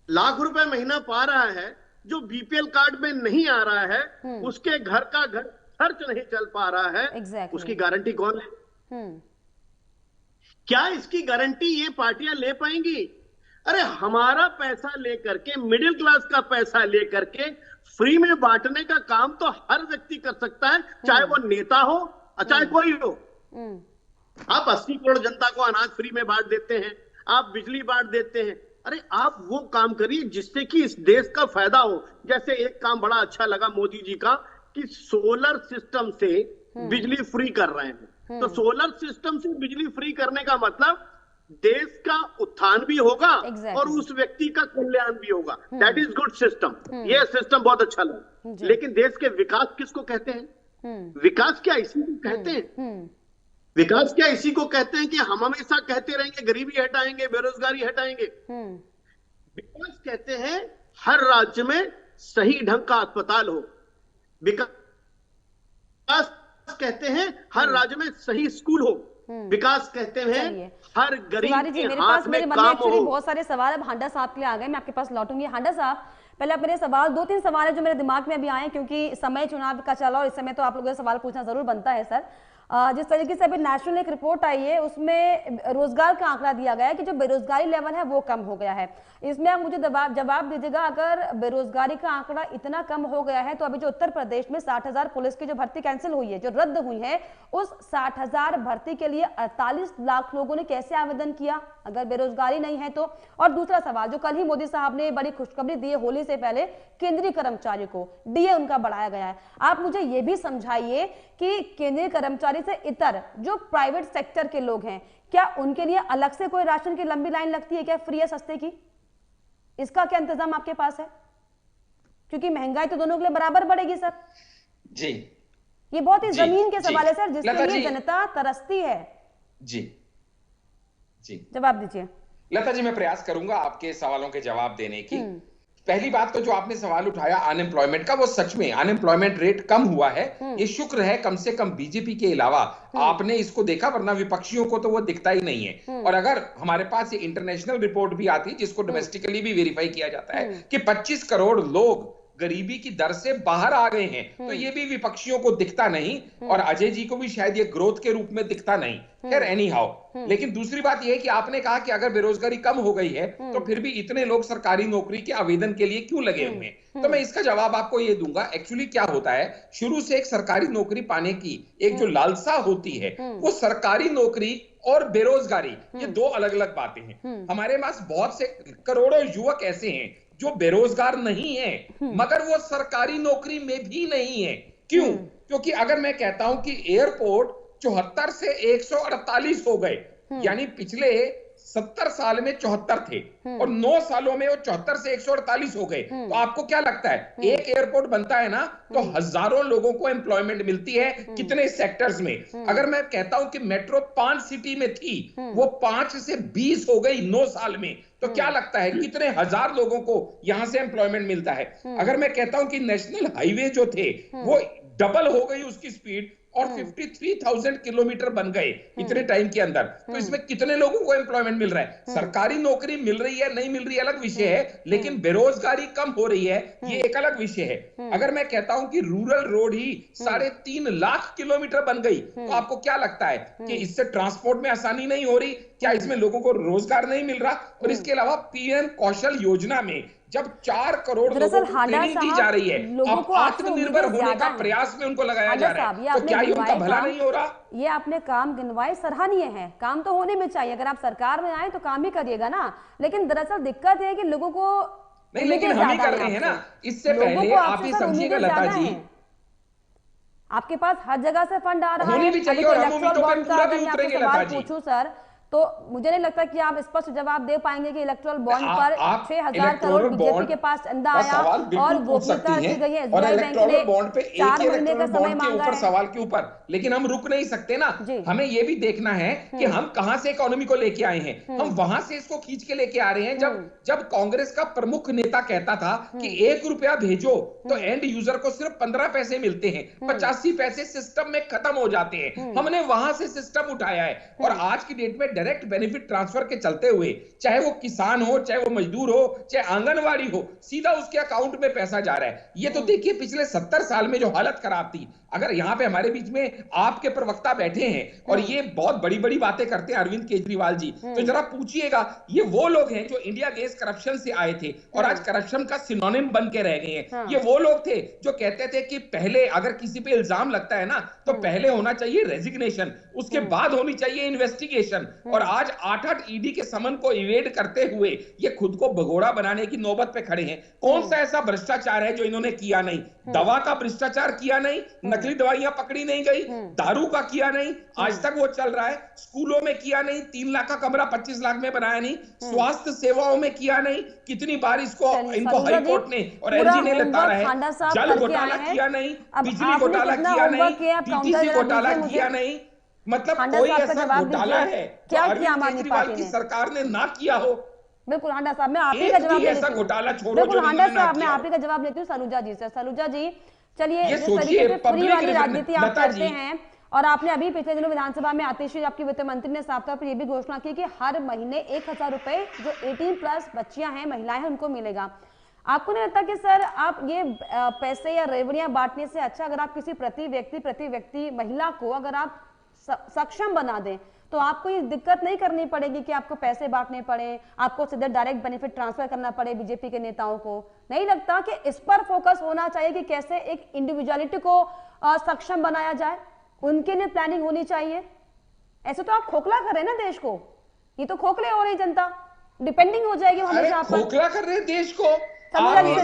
लाख रुपए महीना पा रहा है, जो बीपीएल कार्ड में नहीं आ रहा है, उसके घर का घर खर्च नहीं चल पा रहा है, उसकी गारंटी कौन लेगा? क्या इसकी गारंटी ये पार्टियां ले पाएंगी? अरे हमारा पैसा लेकर के, मिडिल क्लास का पैसा लेकर के फ्री में बांटने का काम तो हर व्यक्ति कर सकता है, चाहे वो नेता हो चाहे कोई हो। आप 80 करोड़ जनता को अनाज फ्री में बांट देते हैं, आप बिजली बांट देते हैं। अरे आप वो काम करिए जिससे कि इस देश का फायदा हो। जैसे एक काम बड़ा अच्छा लगा मोदी जी का कि सोलर सिस्टम से बिजली फ्री कर रहे हैं। तो सोलर सिस्टम से बिजली फ्री करने का मतलब देश का उत्थान भी होगा और उस व्यक्ति का कल्याण भी होगा। That is good system. ये सिस्टम बहुत अच्छा लगा। लेकिन देश के विकास किसको कहते हैं? विकास क्या इसी को कहते हैं? विकास क्या इसी को कहते हैं कि हम हमेशा कहते रहेंगे गरीबी हटाएंगे, बेरोजगारी हटाएंगे? विकास कहते हैं हर राज्य में सही ढंग का अस्पताल हो। विकास कहते हैं हर राज्य में सही स्कूल हो। विकास कहते हैं हर गरीब के हाथ में काम हो। बहुत सारे सवाल अब हांडा साहब के लिए आ गए, मैं आपके पास लौटूंगी। हांडा साहब, पहले आप मेरे सवाल, 2-3 सवाल है जो मेरे दिमाग में अभी आए, क्योंकि समय चुनाव का चला और इस समय तो आप लोगों से सवाल पूछना जरूर बनता है सर। जिस तरीके से अभी नेशनल एक रिपोर्ट आई है, उसमें रोजगार का आंकड़ा दिया गया है कि जो बेरोजगारी लेवल है वो कम हो गया है। इसमें आप मुझे जवाब दीजिएगा, अगर बेरोजगारी का आंकड़ा इतना कम हो गया है तो अभी जो उत्तर प्रदेश में 60,000 पुलिस की जो भर्ती कैंसिल हुई है, जो रद्द हुई है, उस 60,000 भर्ती के लिए 48 लाख लोगों ने कैसे आवेदन किया अगर बेरोजगारी नहीं है तो? और दूसरा सवाल, जो कल ही मोदी साहब ने बड़ी खुशखबरी दी है, होली से पहले केंद्रीय कर्मचारियों को डीए उनका बढ़ाया गया है। आप मुझे ये भी समझाइए कि केंद्रीय कर्मचारी से इतर जो प्राइवेट सेक्टर के लोग हैं, क्या उनके लिए अलग से कोई राशन की लंबी लाइन लगती है क्या, फ्री या सस्ते की? इसका क्या इंतजाम आपके पास है? क्योंकि महंगाई तो दोनों के लिए बराबर बढ़ेगी सर। जी, ये बहुत ही जमीन के सवाल है सर, जिसके लिए जनता तरसती है। जी जी, जवाब दीजिए। लता जी, मैं प्रयास करूंगा आपके सवालों के जवाब देने की। पहली बात तो जो आपने सवाल उठाया अनएम्प्लॉयमेंट का, वो सच में अनएम्प्लॉयमेंट रेट कम हुआ है, ये शुक्र है कम से कम बीजेपी के अलावा आपने इसको देखा, वरना विपक्षियों को तो वो दिखता ही नहीं है। और अगर हमारे पास ये इंटरनेशनल रिपोर्ट भी आती जिसको डोमेस्टिकली भी वेरीफाई किया जाता है कि 25 करोड़ लोग गरीबी की दर से बाहर आ गए हैं, तो ये भी विपक्षियों को दिखता नहीं और अजय जी को भी शायद ये ग्रोथ के रूप में दिखता नहीं। खैर एनी हाउ, लेकिन दूसरी बात यह है कि आपने कहा कि अगर बेरोजगारी कम हो गई है तो फिर भी इतने लोग सरकारी नौकरी के आवेदन के लिए क्यों लगे हुए हैं? तो मैं इसका जवाब आपको ये दूंगा। एक्चुअली क्या होता है, शुरू से एक सरकारी नौकरी पाने की एक जो लालसा होती है, वो सरकारी नौकरी और बेरोजगारी ये दो अलग अलग बातें हैं। हमारे पास बहुत से करोड़ों युवक ऐसे हैं जो बेरोजगार नहीं है, मगर वो सरकारी नौकरी में भी नहीं है। क्यों? क्योंकि अगर मैं कहता हूं कि एयरपोर्ट 74 से 148 हो गए, यानी पिछले 70 साल में 74 थे और 9 सालों में वो 74 से 148 हो गए, तो आपको क्या लगता है, एक एयरपोर्ट बनता है ना तो हजारों लोगों को एम्प्लॉयमेंट मिलती है। कितने सेक्टर्स में? अगर मैं कहता हूं कि मेट्रो 5 सिटी में थी, वो 5 से 20 हो गई 9 साल में, तो क्या लगता है कितने हजार लोगों को यहां से एम्प्लॉयमेंट मिलता है? अगर मैं कहता हूं कि नेशनल हाईवे जो थे वो डबल हो गई उसकी स्पीड और 53,000 किलोमीटर बन गए इतने टाइम के अंदर, तो इसमें कितने लोगों को एम्प्लॉयमेंट मिल रहा है? सरकारी नौकरी मिल रही है नहीं मिल रही अलग विषय है, लेकिन बेरोजगारी कम हो रही है ये एक अलग विषय है। अगर मैं कहता हूं कि रूरल रोड ही 3.5 लाख किलोमीटर बन गई, तो आपको क्या लगता है कि इससे ट्रांसपोर्ट में आसानी नहीं हो रही? क्या इसमें लोगों को रोजगार नहीं मिल रहा? और इसके अलावा पीएम कौशल योजना में जब 4 करोड़ लोगों को ट्रेनिंग दी जा रही है, अब आत्मनिर्भर होने का प्रयास में उनको लगाया जा रहा है, तो क्या ये उनका भला नहीं हो रहा? ये आपने काम गिनवाए, सराहनीय है, काम तो होने में चाहिए। अगर आप सरकार में आए तो काम ही करिएगा ना, लेकिन दरअसल दिक्कत है कि लोगों को नहीं, लेकिन हम ही कर रहे हैं ना। इससे पहले आप ये समझिएगा लता जी, आपके पास हर जगह से फंड आ रहा है। होनी भी चाहिए और हम उम्मीदों पे पूरा भी उतरेंगे लता जी। पूछूं सर, तो मुझे नहीं लगता कि आप स्पष्ट जवाब दे पाएंगे कि इलेक्टोरल बॉन्ड पर 6,000 करोड़ बीजेपी के पास चंदा आया और गोपनीयता रखी गई है। और इलेक्टोरल बॉन्ड पे एक 4 महीने का समय के ऊपर सवाल के ऊपर, लेकिन हम रुक नहीं सकते ना। हमें यह भी देखना है कि हम कहां से इकोनॉमी को लेके आए हैं, हम वहां से इसको खींच के लेके आ रहे हैं। जब कांग्रेस का प्रमुख नेता कहता था कि 1 रुपया भेजो तो एंड यूजर को सिर्फ 15 पैसे मिलते हैं, 85 पैसे सिस्टम में खत्म हो जाते हैं, हमने वहां से सिस्टम उठाया है। और आज की डेट में डायरेक्ट बेनिफिट ट्रांसफर के चलते हुए, चाहे वो किसान हो, चाहे वो मजदूर हो, चाहे आंगनवाड़ी हो, सीधा उसके अकाउंट में पैसा जा रहा है। ये तो देखिए पिछले 70 साल में जो हालत खराब थी, अगर यहां पे हमारे बीच में आपके प्रवक्ता बैठे हैं और ये बहुत बड़ी बड़ी बातें करते हैं अरविंद केजरीवाल जी, तो जरा पूछिएगा, ये वो लोग हैं जो इंडिया अगेंस्ट करप्शन से आए थे और आज करप्शन का सिनोनिम बन के रह गए हैं। ये वो लोग थे जो कहते थे कि पहले अगर किसी पे इल्जाम लगता है ना तो पहले होना चाहिए रेजिग्नेशन, उसके बाद होनी चाहिए इन्वेस्टिगेशन। और आज 8-8 ईडी के समन को इवेड करते हुए ये खुद को भगोड़ा बनाने की नौबत पे खड़े हैं। कौन सा ऐसा भ्रष्टाचार है जो इन्होंने किया नहीं? दवा का भ्रष्टाचार किया नहीं, नकली दवाइयां पकड़ी नहीं गई, दारू का किया नहीं, आज तक वो चल रहा है। स्कूलों में किया नहीं, 3 लाख का कमरा 25 लाख में बनाया नहीं, स्वास्थ्य सेवाओं में किया नहीं, कितनी बार इनको हाई कोर्ट ने और एलजी ने लताड़ा है। जल घोटाला किया नहीं, बिजली घोटाला किया नहीं, टीटीसी घोटाला किया नहीं, मतलब कोई ऐसा घोटाला है क्या अरविंद केजरीवाल की सरकार ने ना किया हो? बिल्कुल हांडा साहब, मैं आप ही का जवाब लेती हूं। घोटाला छोड़ो, बिल्कुल हांडा साहब, मैं आप ही का जवाब लेती हूँ सलूजा जी से। सलूजा जी, चलिए जिस तरीके से फ्री वाली राजनीति आप करते हैं, और आपने अभी पिछले दिनों विधानसभा में आते हुए आपके वित्त मंत्री ने साफ तौर पर यह भी घोषणा की कि हर महीने 1,000 रुपए जो 18+ बच्चियां हैं, महिलाएं हैं, उनको मिलेगा। आपको नहीं लगता कि सर आप ये पैसे या रेवड़ियां बांटने से अच्छा अगर आप किसी प्रति व्यक्ति महिला को अगर आप सक्षम बना दें तो आपको ये दिक्कत नहीं करनी पड़ेगी कि आपको पैसे बांटने पड़े, आपको सीधे डायरेक्ट बेनिफिट ट्रांसफर करना पड़े बीजेपी के नेताओं को? नहीं लगता कि इस पर फोकस होना चाहिए कि कैसे एक इंडिविजुअलिटी को सक्षम बनाया जाए, उनके लिए प्लानिंग होनी चाहिए? ऐसे तो आप खोखला कर रहे हैं ना देश को, ये तो खोखले हो रही जनता, डिपेंडिंग हो जाएगी हमेशा आप पर। खोखला कर रहे हैं देश को। आम आदमी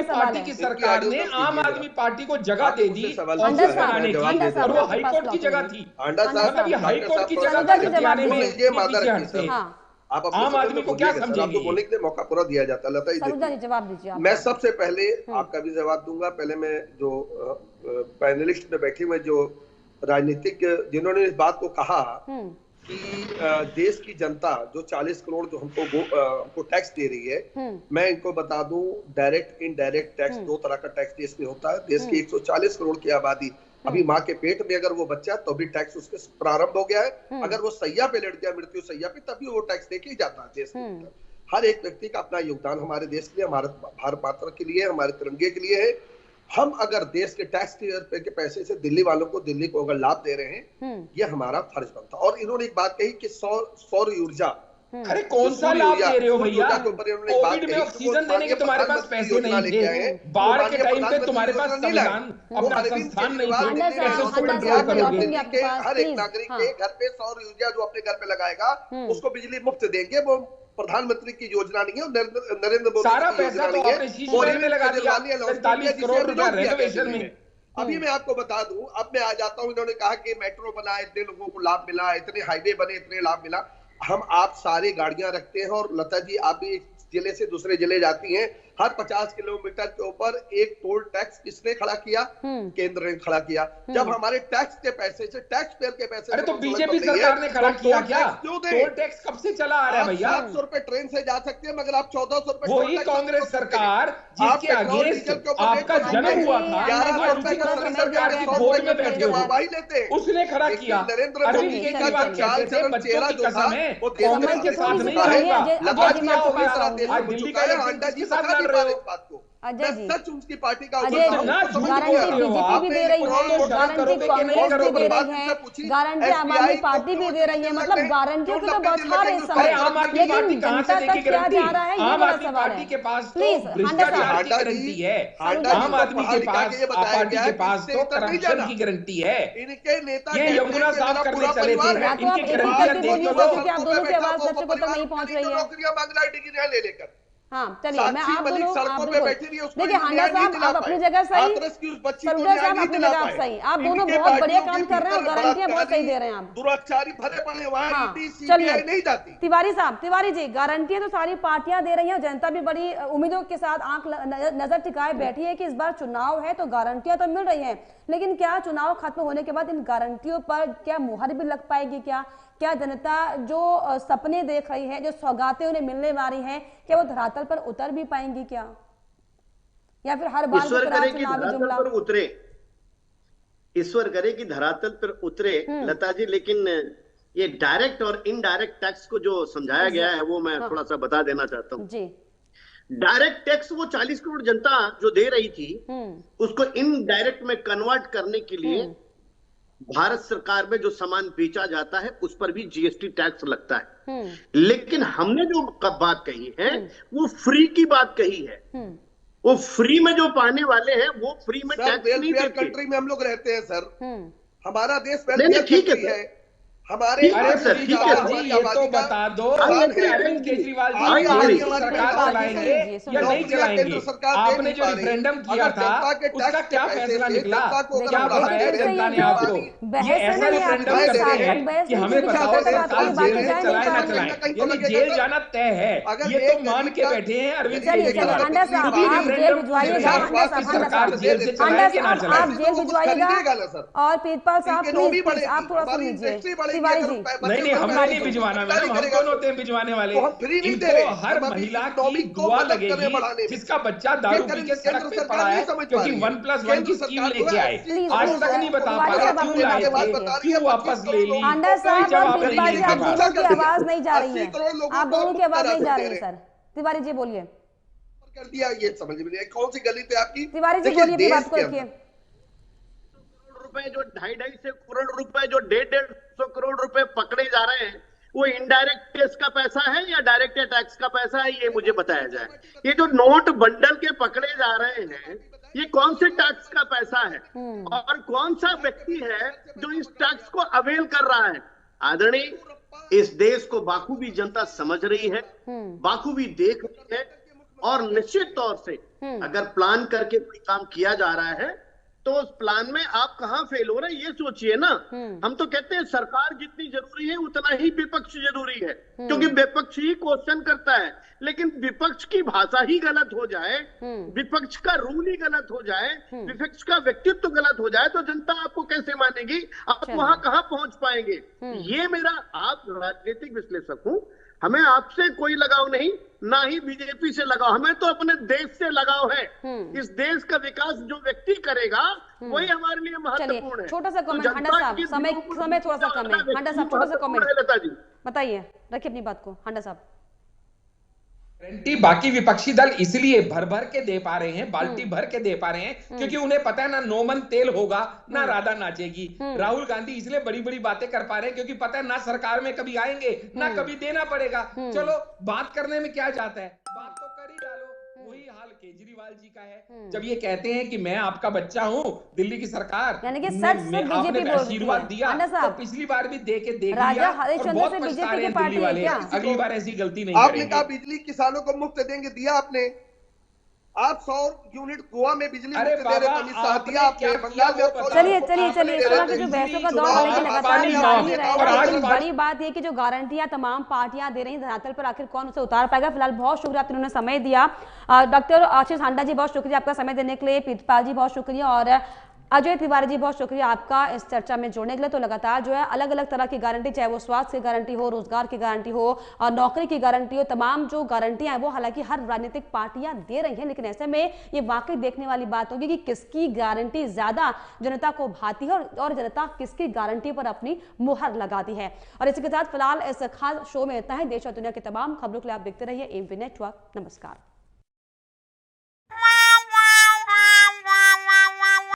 पार्टी की सरकार ने आम आदमी पार्टी को जगह दे दी ऑफिस बनाने की, और वो हाईकोर्ट की जगह थी। मतलब ये हाईकोर्ट की जगह आम आदमी को क्या समझेंगे? बोलने के लिए मौका पूरा दिया जाता। लता जी जवाब दीजिए। मैं सबसे पहले आपका भी जवाब दूंगा। पहले मैं जो पैनलिस्ट में बैठे हुए जो राजनीतिक जिन्होंने इस बात को कहा कि देश की जनता जो 40 करोड़ जो हमको टैक्स दे रही है, मैं इनको बता दूं डायरेक्ट इनडायरेक्ट टैक्स 2 तरह का टैक्स देश में होता है। देश की 140 करोड़ की आबादी, अभी माँ के पेट में अगर वो बच्चा तो भी टैक्स उसके प्रारंभ हो गया है। अगर वो सैया पे लेट गया, मृत्यु सैया पे, तभी वो टैक्स दे के ही जाता है देश के अंदर। हर एक व्यक्ति का अपना योगदान हमारे देश के लिए, हमारे भारत माता के लिए, हमारे तिरंगे के लिए है। हम अगर देश के टैक्स पेयर के पैसे से दिल्ली वालों को, दिल्ली को अगर लाभ दे रहे हैं, ये हमारा फर्ज बनता। और इन्होंने एक बात कही कि सौर ऊर्जा, अरे कौन सा लाभ दे रहे हो भैया? कोविड में ऑक्सीजन देने के तुम्हारे पास पैसे नहीं थे, बाढ़ के टाइम पे तुम्हारे पास संविधान अपना संस्थान नहीं थे, कैसे उसको कंट्रोल करोगे? हर एक नागरिक के घर पे सौर ऊर्जा जो अपने घर पे लगाएगा उसको बिजली मुफ्त देंगे। वो प्रधानमंत्री की योजना नहीं है, नरेंद्र मोदी सारा पैसा तो आपने शीशे में लगा दिया, 47 करोड़ रुपया रेनोवेशन में। अभी मैं आपको बता दूं, अब मैं आ जाता हूं, इन्होंने कहा कि मेट्रो बना, इतने लोगों को लाभ मिला, इतने हाईवे बने, इतने लाभ मिला। हम आप सारी गाड़ियां रखते हैं, और लता जी आप भी जिले से दूसरे जिले जाती हैं, हर 50 किलोमीटर के ऊपर एक टोल टैक्स किसने खड़ा किया? केंद्र ने खड़ा किया। जब हमारे टैक्स के पैसे से, टैक्स पेयर के पैसे, अरे तो बीजेपी सरकार ने खड़ा किया क्या? टोल टैक्स कब से चला आ रहा है भैया? 700 रुपए ट्रेन से जा सकते हैं, मगर आप 1400 रुपए। वही कांग्रेस सरकार जिसके अगेंस्ट आपका जन्म हुआ था, सरकार की गोद में बैठे हो, उसने खड़ा किया। अरविंद केजरीवाल कहते थे बच्चों की कसम है कांग्रेस के साथ नहीं रहेगा। आज क्या हो गया? आज दिल्ली का अंडा जी साथ लड़ रहे हो। बात को सच उनकी पार्टी का गारंटी बीजेपी भी दे रही है, गारंटी कांग्रेस भी दे रही है, गारंटी आम आदमी पार्टी भी दे रही है। मतलब गारंटियों की तो बौछार है इस समय, लेकिन जनता तक क्या जा रहा है ये बड़ा सवाल है। प्लीज भ्रष्टाचार की गारंटी है, आम आदमी के पास, पार्टी के पास तो करप्शन की गारंटी है। इनके नेता ये यमुना साफ करने चले थे, या तो आप एक करके बोलिए क्योंकि आप दोनों की आवाज दर्शकों तक नहीं पहुंच रही है। नौकरियां मांग रहा है डिग्रियां ले लेकर। हाँ चलिए, मैं आप दोनों सड़कों पे बैठी रही है, उसको देखिए हांडा साहब आप अपनी जगह सही, सरगुजा साहब अपनी जगह आप सही, आप दोनों बहुत बढ़िया काम कर रहे हैं और गारंटियां बहुत सही दे रहे हैं आप। दुराचारी भरे पड़े वहां हाँ, ईडी सीबीआई नहीं जाती। तिवारी साहब, तिवारी जी, गारंटियां तो सारी पार्टियां दे रही हैं, जनता भी बड़ी उम्मीदों के साथ आंख नजर टिकाए बैठी है कि इस बार चुनाव है तो गारंटियां तो मिल रही हैं, लेकिन क्या चुनाव खत्म होने के बाद इन गारंटियों पर क्या मुहर भी लग पाएगी? क्या जनता जो सपने देख रही है, जो सौगातें उन्हें मिलने वाली हैं, क्या वो धरातल पर उतर भी पाएंगी क्या, या फिर हर बार ईश्वर करे कि धरातल पर उतरे, ईश्वर करे कि धरातल पर उतरे लता जी। लेकिन ये डायरेक्ट और इनडायरेक्ट टैक्स को जो समझाया गया है वो मैं थोड़ा सा बता देना चाहता हूँ जी। डायरेक्ट टैक्स वो 40 करोड़ जनता जो दे रही थी, उसको इनडायरेक्ट में कन्वर्ट करने के लिए भारत सरकार में जो सामान बेचा जाता है उस पर भी जीएसटी टैक्स लगता है। लेकिन हमने जो बात कही है वो फ्री की बात कही है। वो फ्री में जो पाने वाले हैं वो फ्री में टैक्स नहीं देते। कंट्री में हम लोग रहते हैं सर, हमारा देश ठीक है हमारे। अरे सर ठीक है जी, ये तो बता दो अरविंद केजरीवाल जी सरकार चलाएंगे या नहीं चलाएंगे? आपने जो रेफरेंडम किया था उसका क्या फैसला निकला, क्या बताया जनता ने आपको? ये ऐसा रेफरेंडम करते हैं कि हमें बताओ सरकार जेल में चलाए ना चलाए, यानी जेल जाना तय है, ये तो मान के बैठे हैं अरविंद केजरीवाल। सरकार जेल से चलाए कि ना चलाए? और प्रीतपाल साहब प्लीज आप थोड़ा सुन लीजिए। नहीं हमने नहीं भिजवाना मैडम, हम कौन होते हैं भिजवाने वाले? इनको हर महिला की दुआ लगेगी जिसका बच्चा दारू पी के सड़क पे पड़ा है क्योंकि 1+1 की स्कीम लेके आए, आज तक नहीं बता पाया क्यों लाए थे, क्यों वापस ले ली, कोई जवाब नहीं है। आप दोनों की आवाज नहीं जा रही है, आप दोनों की आवाज नहीं जा रही है सर। तिवारी जी बोलिए। कर दिया ये समझ में नहीं कौन सी गली पे आपकी। तिवारी जी बोलिए अपनी बात को रखिए। जो 250 करोड़ रुपए जो 150 करोड़ रुपए पकड़े जा रहे हैं वो इनडायरेक्ट टैक्स का पैसा है या डायरेक्ट टैक्स का पैसा है, ये मुझे बताया जाए। ये जो नोट बंडल के पकड़े जा रहे हैं ये कौन से टैक्स का पैसा है और कौन सा व्यक्ति है जो इस टैक्स को अवेल कर रहा है? आदरणीय, इस देश को बाखूबी जनता समझ रही है, बाखूबी देख रही है और निश्चित तौर से अगर प्लान करके कोई काम किया जा रहा है तो उस प्लान में आप कहां फेल हो रहे हैं ये सोचिए ना। हम तो कहते हैं सरकार जितनी जरूरी है उतना ही विपक्ष जरूरी है, क्योंकि विपक्ष ही क्वेश्चन करता है। लेकिन विपक्ष की भाषा ही गलत हो जाए, विपक्ष का रूल ही गलत हो जाए, विपक्ष का व्यक्तित्व गलत हो जाए तो जनता आपको कैसे मानेगी? आप वहां कहां पहुंच पाएंगे? ये मेरा, आप राजनीतिक विश्लेषक हूं, हमें आपसे कोई लगाव नहीं, ना ही बीजेपी से लगाव, हमें तो अपने देश से लगाव है। इस देश का विकास जो व्यक्ति करेगा वही हमारे लिए महत्वपूर्ण है। छोटा सा कमेंट हांडा साहब, समय थोड़ा सा कम है। हांडा साहब छोटा सा कमेंट बताइए, रखिए अपनी बात को। हांडा साहब। बाकी विपक्षी दल इसलिए भर भर के दे पा रहे हैं, बाल्टी भर के दे पा रहे हैं क्योंकि उन्हें पता है ना नोमन तेल होगा ना राधा नाचेगी। राहुल गांधी इसलिए बड़ी बड़ी बातें कर पा रहे हैं क्योंकि पता है ना सरकार में कभी आएंगे ना कभी देना पड़ेगा। चलो बात करने में क्या जाता है, बात तो कर ही डालो। वही हाल केजरीवाल जी का है, जब ये कहते हैं कि मैं आपका बच्चा हूं, दिल्ली की सरकार यानी कि सच से बीजेपी आशीर्वाद दिया तो पिछली बार भी दे के देख लिया और बहुत पछता रहे हैं दिल्ली वाले, अगली बार ऐसी गलती नहीं करेंगे। आपने कहा बिजली किसानों को मुफ्त देंगे, दिया आपने। आप 100 यूनिट गोवा में बिजली मुफ्त दे रहे थे, चलिए इस तरह के जो बहसों का दौर हालांकि लगातार जारी रहेगा, लेकिन बड़ी बात यह कि जो गारंटियां तमाम पार्टियां दे रही हैं धरातल पर आखिर कौन उसे उतार पाएगा। फिलहाल बहुत शुक्रिया आपने उन्होंने समय दिया। डॉक्टर आशीष हांडा जी बहुत शुक्रिया आपका समय देने के लिए, प्रीतपाल जी बहुत शुक्रिया और अजय तिवारी जी बहुत शुक्रिया आपका इस चर्चा में जोड़ने के लिए। तो लगातार जो है अलग अलग तरह की गारंटी, चाहे वो स्वास्थ्य की गारंटी हो, रोजगार की गारंटी हो और नौकरी की गारंटी हो, तमाम जो गारंटियां हैं वो हालांकि हर राजनीतिक पार्टियां दे रही हैं, लेकिन ऐसे में ये वाकई देखने वाली बात होगी कि किसकी गारंटी ज्यादा जनता को भाती है और जनता किसकी गारंटी पर अपनी मुहर लगाती है। और इसी के साथ फिलहाल इस खास शो में इतना है। देश और दुनिया की तमाम खबरों के लिए आप देखते रहिए एएमपी नेटवर्क। नमस्कार।